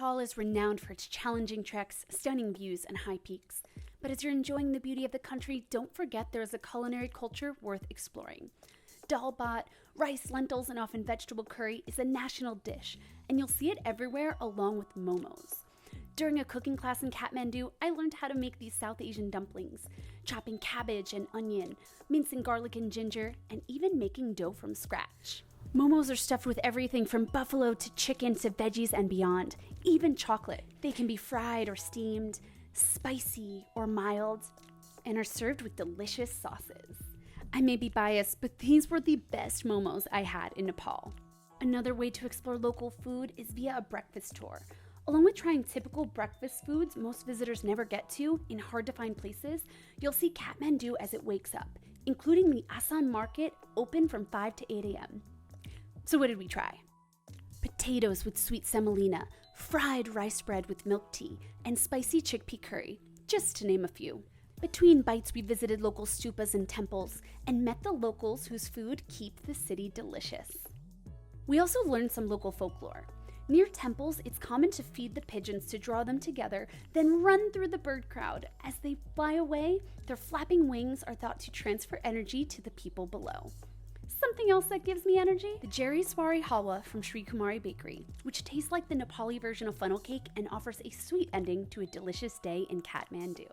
Nepal is renowned for its challenging treks, stunning views, and high peaks. But as you're enjoying the beauty of the country, don't forget there is a culinary culture worth exploring. Dal bhat, rice, lentils, and often vegetable curry is a national dish, and you'll see it everywhere along with momos. During a cooking class in Kathmandu, I learned how to make these South Asian dumplings, chopping cabbage and onion, mincing garlic and ginger, and even making dough from scratch. Momos are stuffed with everything from buffalo to chicken to veggies and beyond, even chocolate. They can be fried or steamed, spicy or mild, and are served with delicious sauces. I may be biased, but these were the best momos I had in Nepal. Another way to explore local food is via a breakfast tour. Along with trying typical breakfast foods most visitors never get to in hard-to-find places, you'll see Kathmandu as it wakes up, including the Asan Market, open from 5 to 8 a.m. So what did we try? Potatoes with sweet semolina, fried rice bread with milk tea, and spicy chickpea curry, just to name a few. Between bites, we visited local stupas and temples and met the locals whose food keeps the city delicious. We also learned some local folklore. Near temples, it's common to feed the pigeons to draw them together, then run through the bird crowd. As they fly away, their flapping wings are thought to transfer energy to the people below. Something else that gives me energy? The jeri swari haluwa from Shree Kumari Bakery, which tastes like the Nepali version of funnel cake and offers a sweet ending to a delicious day in Kathmandu.